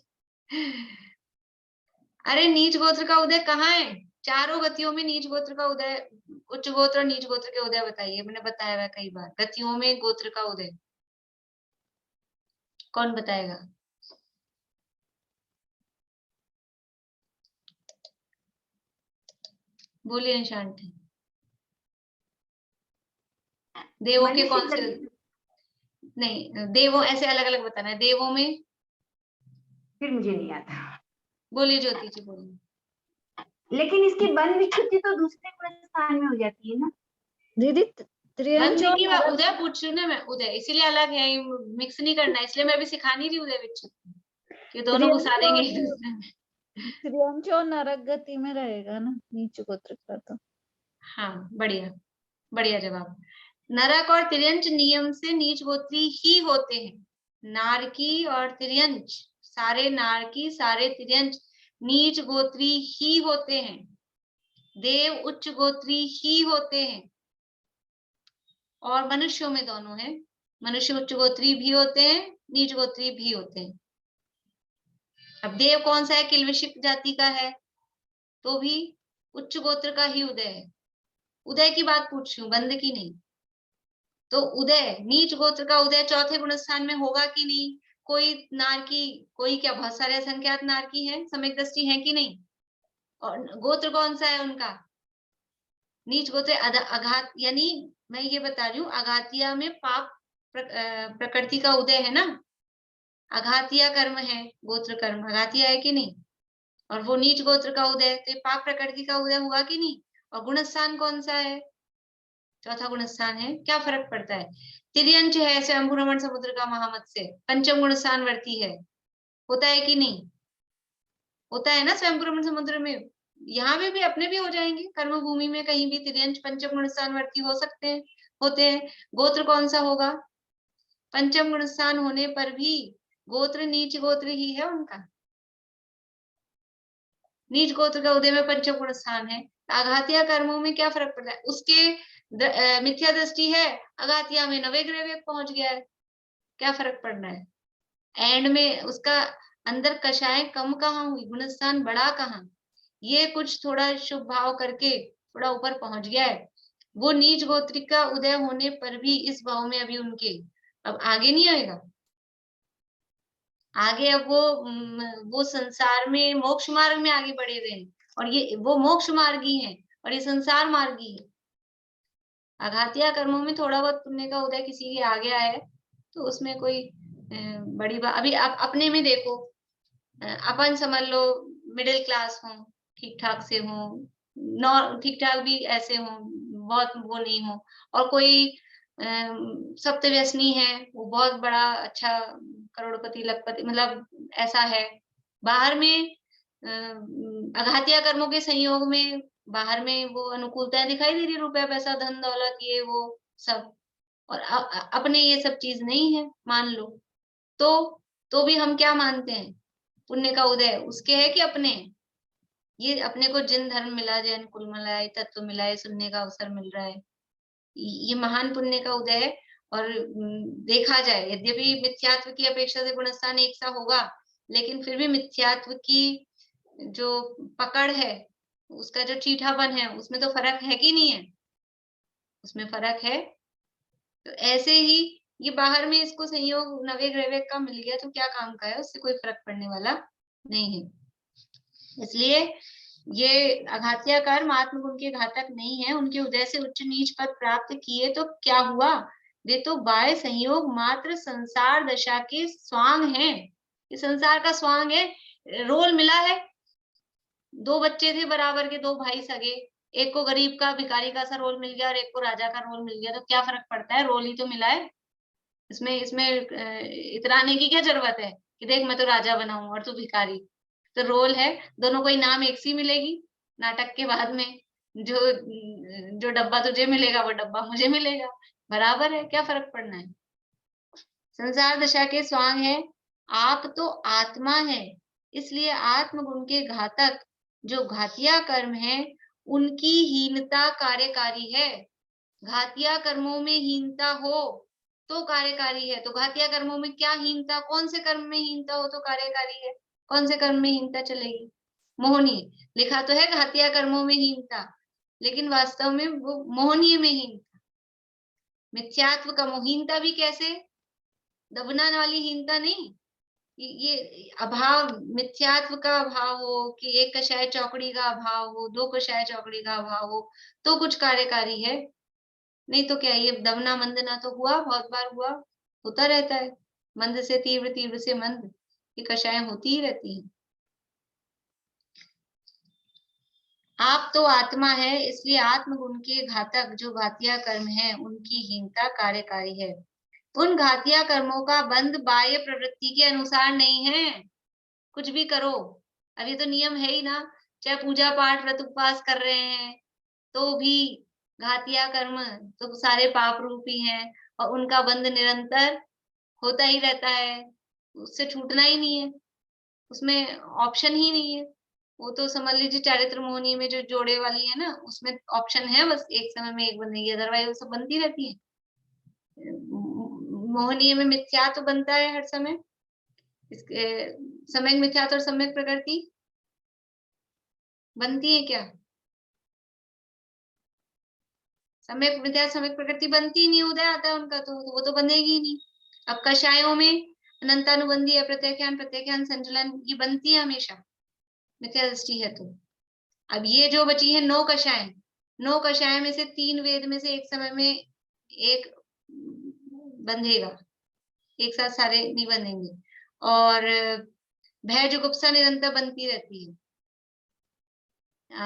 अरे नीच गोत्र का उदय कहाँ है? चारों गतियों में नीच गोत्र का उदय, उच्च गोत्र और नीच गोत्र के उदय बताइए। मैंने बताया हुआ कई बार, गतियों में गोत्र का उदय कौन बताएगा? बोलिए निशांति। देवों के कौन से? नहीं, देवों ऐसे अलग अलग बताना है। देवों में फिर मुझे नहीं आता। बोलिए ज्योति जी, बोलिए। लेकिन इसकी बंध विच्छुत्ति तो दूसरे गुण स्थान में हो जाती है ना दीदी? त्रियंच और उदय पूछ रही हूँ ना मैं, उदय इसीलिए अलग है, मिक्स नहीं करना, इसलिए मैं अभी सिखा नहीं रही उदय विच्छुत्ति, कि दोनों घुसा देंगे एक दूसरे में। त्रियंच और नरक गति में रहेगा ना नीच गोत्र का तो। हाँ, बढ़िया बढ़िया जवाब। नरक और तिर्यंच नियम से नीच गोत्री ही होते हैं। नारकी और तिर्यंच, सारे नारकी सारे तिर्यंच नीच गोत्री ही होते हैं। देव उच्च गोत्री ही होते हैं, और मनुष्यों में दोनों है। मनुष्य उच्च गोत्री भी होते हैं, नीच गोत्री भी होते हैं। अब देव कौन सा है? किल्विशिक जाति का है, तो भी उच्च गोत्र का ही उदय है। उदय की बात पूछ रही हूँ, बंद की नहीं। तो उदय, नीच गोत्र का उदय चौथे गुण स्थान में होगा कि नहीं? कोई नारकी, कोई क्या, बहुत सारे असंख्यात नारकी हैं, सम्यक दृष्टि है कि नहीं? और गोत्र कौन सा है उनका? नीच गोत्र अघात, यानी मैं ये बता रही हूँ, अघातिया में पाप प्रकृति का उदय है ना, अघातिया कर्म है, गोत्र कर्म अघातिया है कि नहीं? और वो नीच गोत्र का उदय, तो पाप प्रकृति का उदय हुआ कि नहीं? और गुण स्थान कौन सा है? चौथा गुण स्थान है। क्या फर्क पड़ता है? तिर्यंच है स्वयंभू रमण समुद्र का महामत से, पंचम गुण स्थान वर्ती है, होता है कि नहीं? होता है ना स्वयंभू रमण समुद्र में। यहाँ भी अपने भी हो जाएंगे, कर्म भूमि में कहीं भी तिर्यंच पंचम गुण स्थान वर्ती हो सकते हैं, होते हैं। गोत्र कौन सा होगा? पंचम गुण स्थान होने पर भी गोत्र नीच गोत्र ही है उनका। नीच गोत्र का उदय में पंचम गुण स्थान है। आघातिया कर्मों में क्या फर्क पड़ता है? उसके मिथ्या दृष्टि है, अघातिया में नवे ग्रह पहुंच गया है, क्या फर्क पड़ रहा है? एंड में उसका अंदर कषाय कम कहाँ हुई, गुण स्थान बढ़ा कहाँ? ये कुछ थोड़ा शुभ भाव करके थोड़ा ऊपर पहुंच गया है। वो नीच गोत्रिक का उदय होने पर भी इस भाव में अभी उनके, अब आगे नहीं आएगा आगे। अब वो संसार में मोक्ष मार्ग में आगे बढ़े हुए हैं, और ये वो मोक्ष मार्गी हैं और ये संसार मार्गी है। आघातिया कर्मों में थोड़ा बहुत पुण्य का उदय किसी के आ गया है, तो उसमें कोई बड़ी बात। अभी आप अपने में देखो, अपन समझ लो मिडिल क्लास हो, ठीक ठाक से हो, ठीक ठाक भी ऐसे हो, बहुत वो नहीं हो, और कोई सप्त व्यसनी है, वो बहुत बड़ा अच्छा करोड़पति लखपति, मतलब ऐसा है। बाहर में अघातिया कर्मों के संयोग में बाहर में वो अनुकूलताएं दिखाई दे रही, रुपया पैसा धन दौलत ये वो सब, और अपने ये सब चीज नहीं है, मान लो। तो भी हम क्या मानते हैं? पुण्य का उदय उसके है कि अपने? ये अपने को जिन धर्म मिला, जैन कुल मिलाए, तत्व मिलाए, सुनने का अवसर मिल रहा है, ये महान पुण्य का उदय है। और देखा जाए, यद्यपि मिथ्यात्व की अपेक्षा से गुणस्थान एक सा होगा, लेकिन फिर भी मिथ्यात्व की जो पकड़ है, उसका जो चीठापन है, उसमें तो फर्क है कि नहीं है? उसमें फर्क है। तो ऐसे ही ये बाहर में इसको संयोग नवे ग्रह का मिल गया तो क्या काम का है, उससे कोई फर्क पड़ने वाला नहीं है। इसलिए ये अघातिया कर्म आत्मगुण के घातक नहीं है। उनके उदय से उच्च नीच पद प्राप्त किए तो क्या हुआ? वे तो बाह्य संयोग मात्र संसार दशा के स्वांग हैं। ये संसार का स्वांग है। रोल मिला है, दो बच्चे थे बराबर के, दो भाई सगे, एक को गरीब का भिखारी का सा रोल मिल गया और एक को राजा का रोल मिल गया, तो क्या फर्क पड़ता है? रोल ही तो मिला है। इसमें इतराने की क्या जरूरत है कि देख मैं तो राजा बना हूं और तू भिखारी? तो रोल है, दोनों को इनाम एक सी मिलेगी नाटक के बाद में। जो डब्बा तुझे मिलेगा वो डब्बा मुझे मिलेगा, बराबर है, क्या फर्क पड़ना है? संसार दशा के स्वांग है। आप तो आत्मा है, इसलिए आत्मगुण के घातक जो घातिया कर्म है उनकी हीनता कार्यकारी है। घातिया कर्मों में हीनता हो तो कार्यकारी है। तो घातिया कर्मों में क्या हीनता, कौन से कर्म में हीनता हो तो कार्यकारी है? कौन से कर्म में हीनता चलेगी? मोहनीय लिखा तो है घातिया कर्मों में हीनता, लेकिन वास्तव में वो मोहनीय में हीनता। मिथ्यात्व का मोहीनता भी कैसे? दबना वाली हीनता नहीं, ये अभाव, मिथ्यात्व का अभाव हो कि एक कषाय चौकड़ी का अभाव हो, दो कषाय चौकड़ी का अभाव हो तो कुछ कार्यकारी है। नहीं तो क्या, ये दबना मंदना तो हुआ, बहुत बार हुआ, होता रहता है। मंद से तीव्र, तीव्र से मंद, ये कषायें होती ही रहती हैं। आप तो आत्मा है, इसलिए आत्मगुण के घातक जो घातिया कर्म है उनकी हीनता कार्यकारी है। उन घातिया कर्मों का बंध बाह्य प्रवृत्ति के अनुसार नहीं है। कुछ भी करो, अब ये तो नियम है ही ना, चाहे पूजा पाठ व्रत उपवास कर रहे हैं तो भी घातिया कर्म तो सारे पाप रूपी हैं और उनका बंध निरंतर होता ही रहता है, उससे छूटना ही नहीं है, उसमें ऑप्शन ही नहीं है। वो तो समझ लीजिए चारित्र मोहनी में जो जोड़े वाली है ना, उसमें ऑप्शन है, बस एक समय में एक बनेगी, अदरवाइज वो सब बनती रहती है। मोहनीय में मिथ्या तो बनता है हर समय, इसके सम्यक मिथ्यात्व और सम्यक प्रकृति बनती है क्या? सम्यक मिथ्या सम्यक प्रकृति बनती ही नहीं, उदय आता है उनका तो वो तो बनेगी ही नहीं। अब कषायों में अनंतानुबंधी अप्रत्यख्यान प्रत्यख्यान संचलन ये बनती है हमेशा, मिथ्या दृष्टि है तो। अब ये जो बची है 9 कषाय, 9 कषाय में से 3 वेद में से एक समय में एक बंधेगा, एक साथ सारे नहीं बनेंगे। और भय जुगुप्सा निरंतर बनती रहती है,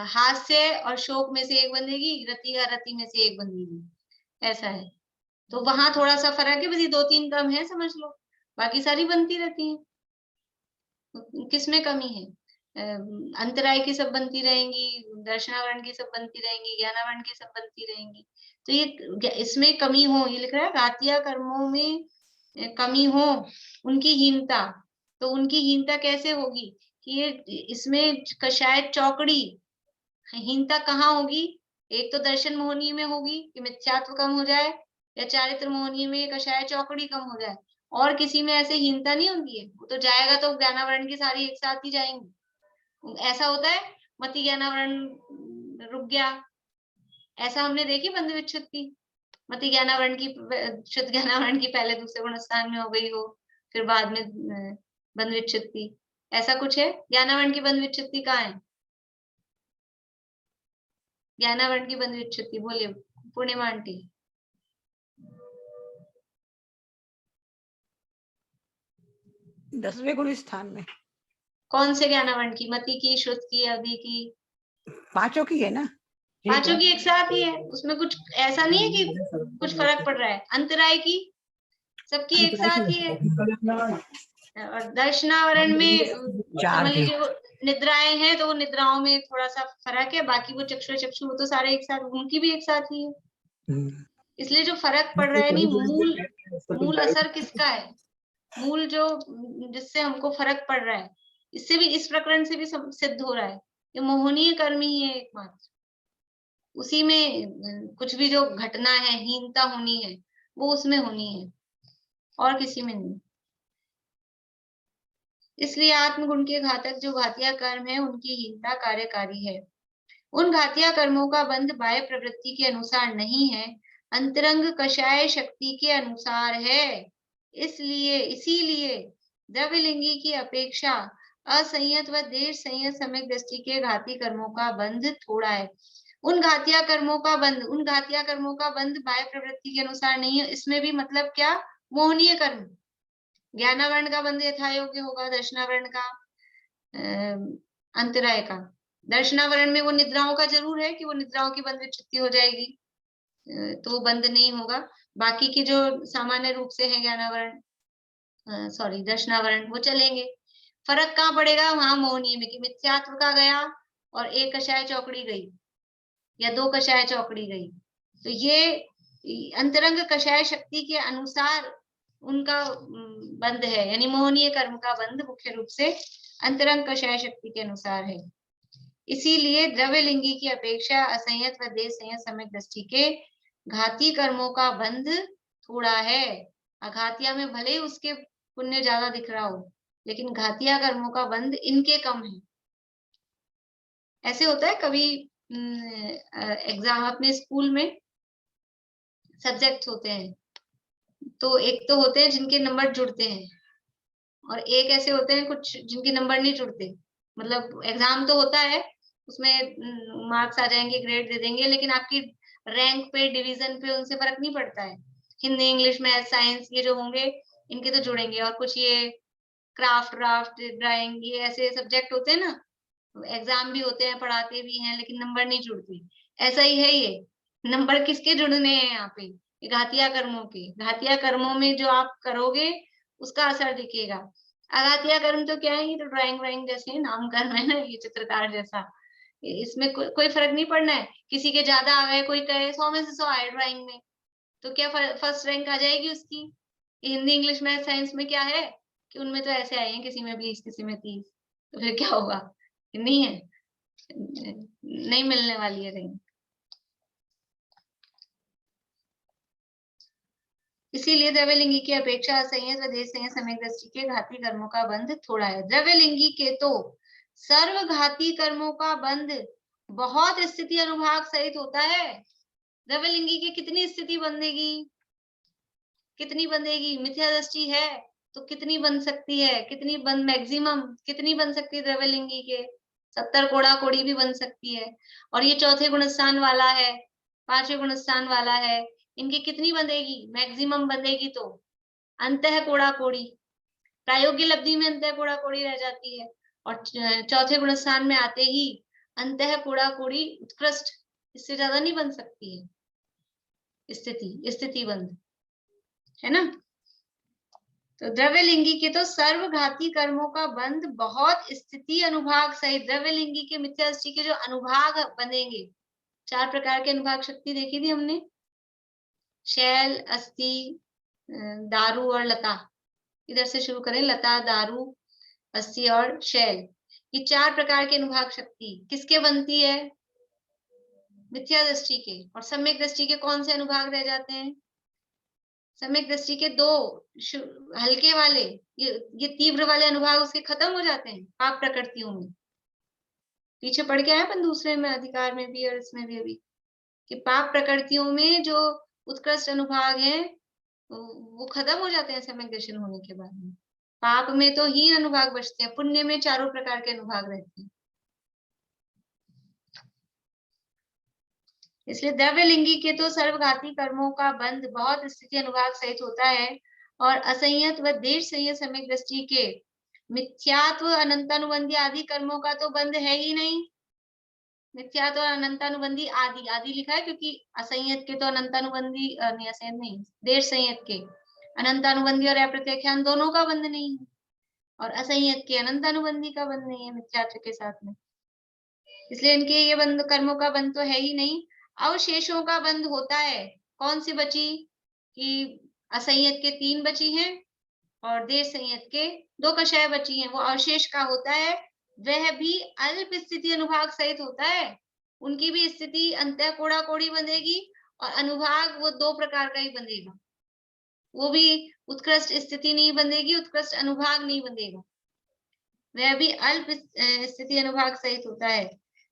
हास्य और शोक में से एक बंधेगी, रति या रति में से एक बंधेगी, ऐसा है। तो वहां थोड़ा सा फर्क है, बस ये 2-3 कम है समझ लो, बाकी सारी बनती रहती हैं। किसमें कमी है? अंतराय की सब बनती रहेंगी, दर्शनावरण की सब बनती रहेंगी, ज्ञानावरण की सब बनती रहेंगी। तो ये इसमें कमी हो, ये लिख रहा है घातिया कर्मों में कमी हो, उनकी हीनता। तो उनकी हीनता कैसे होगी कि ये इसमें शायद चौकड़ी हीनता कहाँ होगी? एक तो दर्शन मोहनी में होगी कि मिथ्यात्व कम हो जाए, या चारित्र मोहनी में कषाय चौकड़ी कम हो जाए, और किसी में ऐसे हीनता नहीं होती है। वो तो जाएगा तो ज्ञानावरण की सारी एक साथ ही जाएंगी। ऐसा होता है मति ज्ञानावरण रुक गया, ऐसा हमने देखी बंध विच्छुत्ति, मति ज्ञानावरण की शुद्ध ज्ञानावरण की पहले दूसरे गुण स्थान में हो गई हो, फिर बाद में बंध विच्छुत्ति, ऐसा कुछ है? ज्ञानावरण की बंध विच्छुत्ति कहाँ है? ज्ञानावरण की बंध विच्छुत्ति बोलिए पूर्णिमा आंटी। दसवें गुण स्थान में। कौन से ज्ञानावरण की? मति की, श्रुत की, अवधि की? पांचों की है ना? पांचों की एक साथ ही है, उसमें कुछ ऐसा नहीं है कि कुछ फर्क पड़ रहा है। अंतराय की सबकी एक साथ ही है, और दर्शनावरण में समझ लीजिए वो निद्राएं हैं तो वो निद्राओं में थोड़ा सा फर्क है, बाकी वो चक्षु वो तो सारे एक साथ, उनकी भी एक साथ ही है। इसलिए जो फर्क पड़ रहा है नहीं, मूल असर किसका है? मूल जो जिससे हमको फर्क पड़ रहा है, इससे भी, इस प्रकरण से भी सिद्ध हो रहा है ये मोहनीय कर्म ही है एकमात्र, उसी में कुछ भी जो घटना है, हीनता होनी है, वो उसमें होनी है और किसी में नहीं। इसलिए आत्मगुण के घातक जो घातिया कर्म है उनकी हीनता कार्यकारी है। उन घातिया कर्मों का बंध बाह्य प्रवृत्ति के अनुसार नहीं है, अंतरंग कषाय शक्ति के अनुसार है। इसीलिए द्रव्यलिंगी की अपेक्षा असंयत व देश संयत सम्यक दृष्टि के घाती कर्मों का बंध थोड़ा है। उन घातिया कर्मों का बंध बाह्य प्रवृत्ति के अनुसार नहीं है। इसमें भी मतलब क्या? मोहनीय कर्म। ज्ञानावरण का बंध यथायोग्य होगा, दर्शनावरण का, अंतराय का। दर्शनावरण में वो निद्राओं का जरूर है कि वो निद्राओं की बंध विच्छुत्ति हो जाएगी, तो वो बंद नहीं होगा। बाकी के जो सामान्य रूप से है ज्ञानावरण, सॉरी दर्शनावरण, वो चलेंगे। फर्क कहाँ पड़ेगा? वहां मोहनीय में कि मिथ्यात्व का गया और एक कषाय चौकड़ी गई या 2 कषाय चौकड़ी गई, तो ये अंतरंग कषाय शक्ति के अनुसार उनका बंध है, यानी मोहनीय कर्म का बंध मुख्य रूप से अंतरंग कषाय शक्ति के अनुसार है। इसीलिए द्रव्यलिंगी की अपेक्षा असंयत व देश संयत सम्यक दृष्टि के घाती कर्मों का बंध थोड़ा है। अघातिया में भले ही उसके पुण्य ज्यादा दिख रहा हो, लेकिन घातिया कर्मों का बंध इनके कम है। ऐसे होता है कभी एग्जाम, अपने स्कूल में सब्जेक्ट्स होते हैं, तो एक तो होते हैं जिनके नंबर जुड़ते हैं, और एक ऐसे होते हैं कुछ जिनके नंबर नहीं जुड़ते। मतलब एग्जाम तो होता है, उसमें मार्क्स आ जाएंगे, ग्रेड दे देंगे, लेकिन आपकी रैंक पे, डिवीजन पे उनसे फर्क नहीं पड़ता है। हिंदी, इंग्लिश, मैथ, साइंस ये जो होंगे इनके तो जुड़ेंगे, और कुछ ये क्राफ्ट ड्राइंग ये ऐसे सब्जेक्ट होते हैं ना, एग्जाम भी होते हैं, पढ़ाते भी हैं, लेकिन नंबर नहीं जुड़ते। ऐसा ही है ये, नंबर किसके जुड़ने हैं यहाँ पे? घातिया कर्मों के। घातिया कर्मों में जो आप करोगे उसका असर दिखेगा। अघातिया कर्म तो क्या है, ये तो ड्राइंग व्राइंग जैसे नामकरण है ना, ये चित्रकार जैसा, इसमें कोई फर्क नहीं पड़ना है। किसी के ज्यादा आ गए, कोई कहे 100 में से 100 आए ड्राइंग में, तो क्या फर्स्ट रैंक आ जाएगी उसकी? हिंदी, इंग्लिश, मैथ, साइंस में क्या है कि उनमें तो ऐसे आए हैं, किसी में 20, किसी में 30, तो फिर क्या होगा? नहीं है, नहीं मिलने वाली है कहीं। इसीलिए द्रव्यलिंगी की अपेक्षा असंयत व देश संयत सम्यक दृष्टि के घाती कर्मों का बंध थोड़ा है। द्रव्यलिंगी के तो सर्वघाती कर्मों का बंध बहुत स्थिति अनुभाग सहित होता है। द्रव्यलिंगी की कितनी स्थिति बंधेगी, कितनी बंधेगी? मिथ्या दृष्टि है तो कितनी बन सकती है, कितनी बन, मैक्सिमम कितनी बन सकती है द्रव्यलिंगी के? 70 कोड़ा कोड़ी भी बन सकती है। और ये चौथे गुणस्थान वाला है, 5वें गुणस्थान वाला है, इनकी कितनी बंधेगी? मैक्सिमम बंधेगी तो अंतः कोड़ा कोड़ी, प्रायोगिक लब्धि में अंतः कोड़ा कोड़ी रह जाती है, और चौथे गुणस्थान में आते ही अंतः कोड़ा कोड़ी उत्कृष्ट, इससे ज्यादा नहीं बन सकती है स्थिति बंध, है ना। तो द्रव्यलिंगी के तो सर्वघाती कर्मों का बंध बहुत स्थिति अनुभाग सहित, द्रव्यलिंगी के मिथ्या दृष्टि के जो अनुभाग बनेंगे, 4 प्रकार के अनुभाग शक्ति देखी थी हमने, शैल, अस्थि, दारू और लता। इधर से शुरू करें, लता, दारू, अस्थि और शैल। ये 4 प्रकार के अनुभाग शक्ति किसके बनती है? मिथ्या दृष्टि के। और सम्यक दृष्टि के कौन से अनुभाग रह जाते हैं? सम्यक दृष्टि के 2 हल्के वाले, ये तीव्र वाले अनुभाग उसके खत्म हो जाते हैं पाप प्रकृतियों में। पीछे पढ़ के आए अपन दूसरे में, अधिकार में भी और इसमें भी अभी, कि पाप प्रकृतियों में जो उत्कृष्ट अनुभाग हैं वो खत्म हो जाते हैं सम्यक दर्शन होने के बाद में। पाप में तो हीन अनुभाग बचते हैं, पुण्य में 4 प्रकार के अनुभाग रहते हैं। इसलिए द्रव्यलिंगी के तो सर्वघाती कर्मों का बंध बहुत स्थिति अनुभाग सहित होता है, और असंयत व देश संयत सम्यक दृष्टि के मिथ्यात्व अनंतानुबंधी आदि कर्मों का तो बंध है ही नहीं। मिथ्यात्व और अनंतानुबंधी आदि, आदि लिखा है क्योंकि असंयत के तो अनंतानुबंधी नहीं, असंयत नहीं, देश संयत के अनंतानुबंधी और अप्रत्याख्यान दोनों का बंध नहीं है, और असंयत के अनंतानुबंधी का बंध नहीं है मिथ्यात्व के साथ में। इसलिए इनके ये बंध, कर्मों का बंध तो है ही नहीं। अवशेषों का बंध होता है। कौन सी बची? कि असंयत के 3 बची हैं और देश संयत के 2 कषाय बची हैं। वो अवशेष का होता है, वह भी अल्प स्थिति अनुभाग सहित होता है। उनकी भी स्थिति अंतः कोड़ा कोड़ी बंधेगी, और अनुभाग वो 2 प्रकार का ही बंधेगा। वो भी उत्कृष्ट स्थिति नहीं बंधेगी, उत्कृष्ट अनुभाग नहीं बंधेगा, वह भी अल्प स्थिति अनुभाग सहित होता है।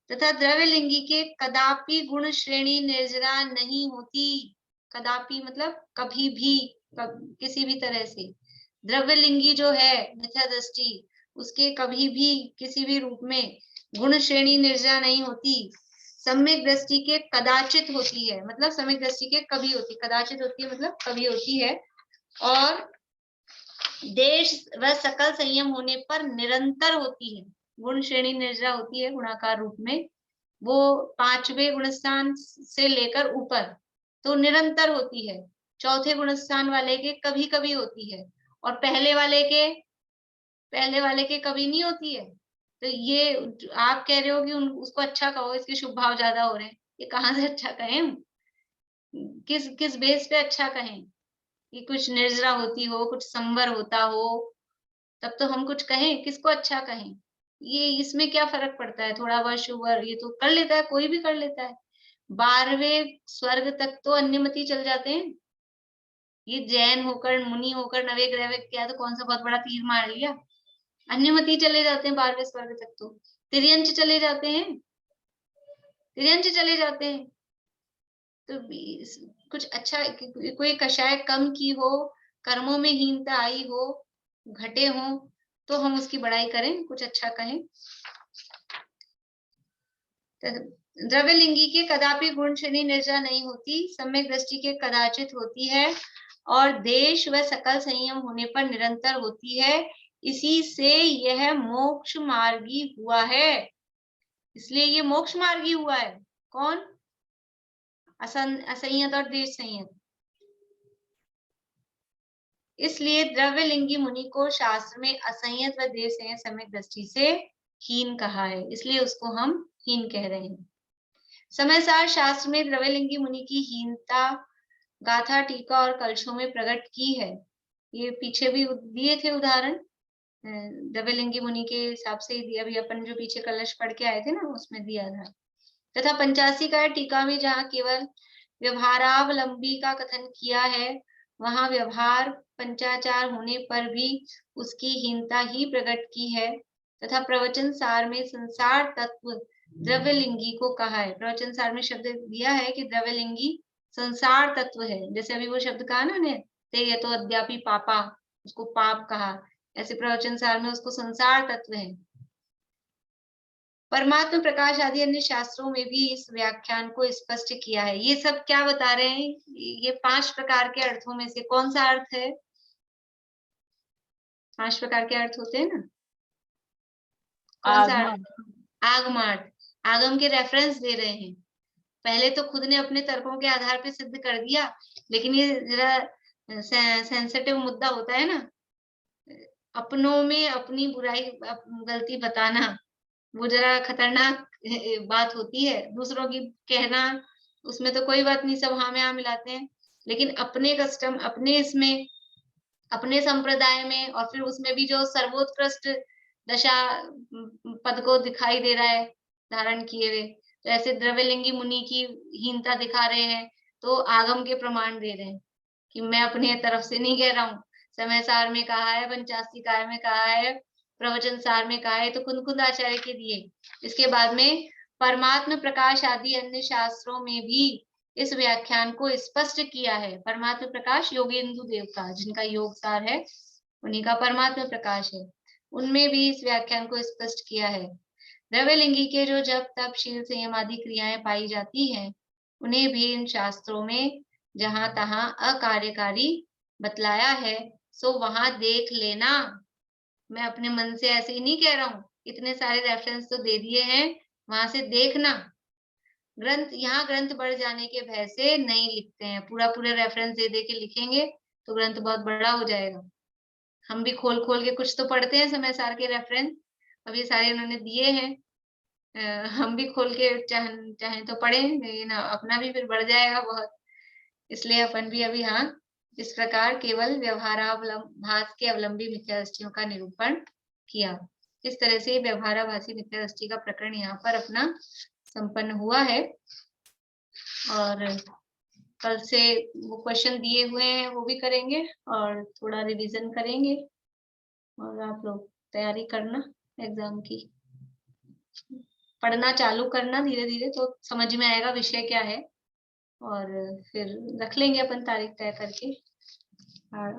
तथा द्रव्यलिंगी के कदापि गुण श्रेणी निर्जरा नहीं होती। कदापि मतलब कभी भी, किसी भी तरह से। द्रव्यलिंगी जो है मिथ्या दृष्टि, उसके कभी भी किसी भी रूप में गुण श्रेणी निर्जरा नहीं होती। सम्यक दृष्टि के कदाचित होती है, मतलब सम्यक दृष्टि के कभी होती, कदाचित होती है मतलब कभी होती है। और देश व सकल संयम होने पर निरंतर होती है। गुण श्रेणी निर्जरा होती है गुणाकार रूप में, वो 5वें गुणस्थान से लेकर ऊपर तो निरंतर होती है। चौथे गुणस्थान वाले के कभी कभी होती है, और पहले वाले के कभी नहीं होती है। तो ये आप कह रहे हो कि उसको अच्छा कहो, इसके शुभ भाव ज्यादा हो रहे हैं, ये कहाँ से अच्छा कहें? किस बेस पे अच्छा कहें? कि कुछ निर्जरा होती हो, कुछ संवर होता हो, तब तो हम कुछ कहें, किसको अच्छा कहें? ये इसमें क्या फर्क पड़ता है? थोड़ा वर्ष वर ये तो कर लेता है, कोई भी कर लेता है। 12वें स्वर्ग तक तो अन्यमति चल जाते हैं। ये जैन होकर, मुनि होकर नवे ग्रह किया तो कौन सा बहुत बड़ा तीर मार लिया? अन्यमति चले जाते हैं 12वें स्वर्ग तक, तो तिर्यंच चले जाते हैं, तिर्यंच चले जाते हैं। तो कुछ अच्छा, कोई कषाय कम की हो, कर्मों में हीनता आई हो, घटे हो, तो हम उसकी बड़ाई करें, कुछ अच्छा कहें। द्रव्यलिंगी के कदापि गुण श्रेणी निर्जरा नहीं होती, सम्यक दृष्टि के कदाचित होती है, और देश व सकल संयम होने पर निरंतर होती है। इसी से यह मोक्ष मार्गी हुआ है। इसलिए ये मोक्ष मार्गी हुआ है। कौन? असंयत और देश संयत। इसलिए द्रव्यलिंगी मुनि को शास्त्र में असंयत व देह संयत सम्यक दृष्टि से हीन कहा है, इसलिए उसको हम हीन कह रहे हैं। समयसार शास्त्र में द्रव्यलिंगी मुनि की हीनता गाथा, टीका और कलशों में प्रकट की है। ये पीछे भी दिए थे उदाहरण, द्रव्यलिंगी मुनि के हिसाब से ही दिया, अभी अपन जो पीछे कलश पढ़ के आए थे ना उसमें दिया था। तथा 85 का टीका में जहाँ केवल व्यवहारावलंबी का कथन किया है, वहां व्यवहार पंचाचार होने पर भी उसकी हीनता ही प्रकट की है। तथा प्रवचन सार में संसार तत्व द्रव्यलिंगी को कहा है। प्रवचन सार में शब्द दिया है कि द्रव्यलिंगी संसार तत्व है। जैसे अभी वो शब्द कहा ना ने, ते ये तो अद्यापि पापा, उसको पाप कहा, ऐसे प्रवचन सार में उसको संसार तत्व है। परमात्मा प्रकाश आदि अन्य शास्त्रों में भी इस व्याख्यान को स्पष्ट किया है। ये सब क्या बता रहे हैं? ये 5 प्रकार के अर्थों में से कौन सा अर्थ है? 5 प्रकार के अर्थ होते हैं ना, कौन सा अर्थ? आगमार्थ। आगम के रेफरेंस दे रहे हैं। पहले तो खुद ने अपने तर्कों के आधार पे सिद्ध कर दिया, लेकिन ये जरा सेंसिटिव मुद्दा होता है ना, अपनों में अपनी बुराई गलती बताना, वो जरा खतरनाक बात होती है। दूसरों की कहना उसमें तो कोई बात नहीं, सब हाँ में हाँ मिलाते हैं, लेकिन अपने कस्टम, अपने इसमें, अपने संप्रदाय में, और फिर उसमें भी जो सर्वोत्कृष्ट दशा पद को दिखाई दे रहा है धारण किए हुए, तो ऐसे द्रव्यलिंगी मुनि की हीनता दिखा रहे हैं, तो आगम के प्रमाण दे रहे हैं कि मैं अपने तरफ से नहीं कह रहा हूँ। समय सार में कहा है, पंचास्तिकार में कहा है, प्रवचन सार में कहा है, तो खुद आचार्य के दिए। इसके बाद में परमात्मा प्रकाश आदि अन्य शास्त्रों में भी इस व्याख्यान को स्पष्ट किया है। परमात्मा प्रकाश योगेंदु देव का, जिनका योग सार है, उन्हीं का परमात्मा प्रकाश है, उनमें भी इस व्याख्यान को स्पष्ट किया है। द्रव्यलिंगी के जो जप तप शील संयम आदि क्रियाएं पाई जाती हैं, उन्हें भी इन शास्त्रों में जहां तहां अकार्यकारी बतलाया है, सो वहां देख लेना। मैं अपने मन से ऐसे ही नहीं कह रहा हूँ, इतने सारे रेफरेंस तो दे दिए हैं, वहां से देखना। ग्रंथ, यहाँ ग्रंथ बढ़ जाने के भय से नहीं लिखते हैं। पूरा रेफरेंस दे दे के लिखेंगे तो ग्रंथ बहुत बड़ा हो जाएगा। हम भी खोल के कुछ तो पढ़ते हैं समय सार के रेफरेंस, अब ये सारे उन्होंने दिए हैं, हम भी खोल के चाहे तो पढ़ें, लेकिन अपना भी फिर बढ़ जाएगा बहुत। इसलिए अपन भी अभी हाँ इस प्रकार केवल व्यवहाराभास के अवलंबी मिथ्या दृष्टियों का निरूपण किया। इस तरह से व्यवहाराभासी मिथ्या दृष्टि का प्रकरण यहाँ पर अपना संपन्न हुआ है। और कल से वो क्वेश्चन दिए हुए हैं वो भी करेंगे और थोड़ा रिवीजन करेंगे, और आप लोग तैयारी करना एग्जाम की, पढ़ना चालू करना धीरे धीरे, तो समझ में आएगा विषय क्या है। और फिर रख लेंगे अपन तारीख तय करके,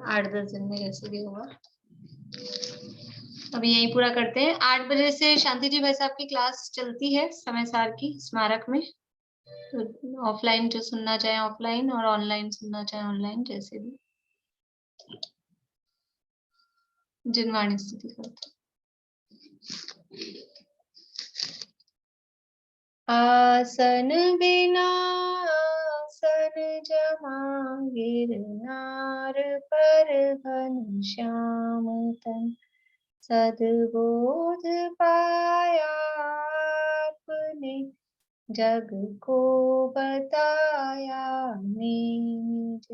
8-10 दिन में जैसे भी होगा। अभी यही पूरा करते हैं। 8 बजे से शांति जी भाई साहब की क्लास चलती है समय सार की स्मारक में, तो ऑफलाइन जो सुनना चाहे ऑफलाइन, और ऑनलाइन सुनना चाहे ऑनलाइन, जैसे भी जिनवाणी स्तुति करते। आसन बिना आसन जमा गिरनार पर घनश्याम तन, सद्बोध पाया आपने जग को बताया निज।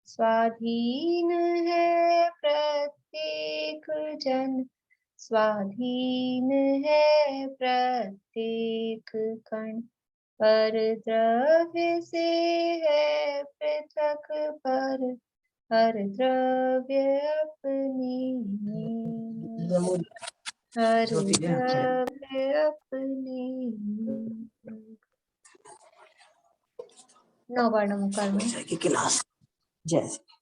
स्वाधीन है प्रत्येक जन, स्वाधीन है प्रत्येक कण, पर द्रव्य से है पृथक पर, हर द्रव्य अपनी, हर द्रव्य अपनी। 9 बार नमस्कार में क्लास जैसे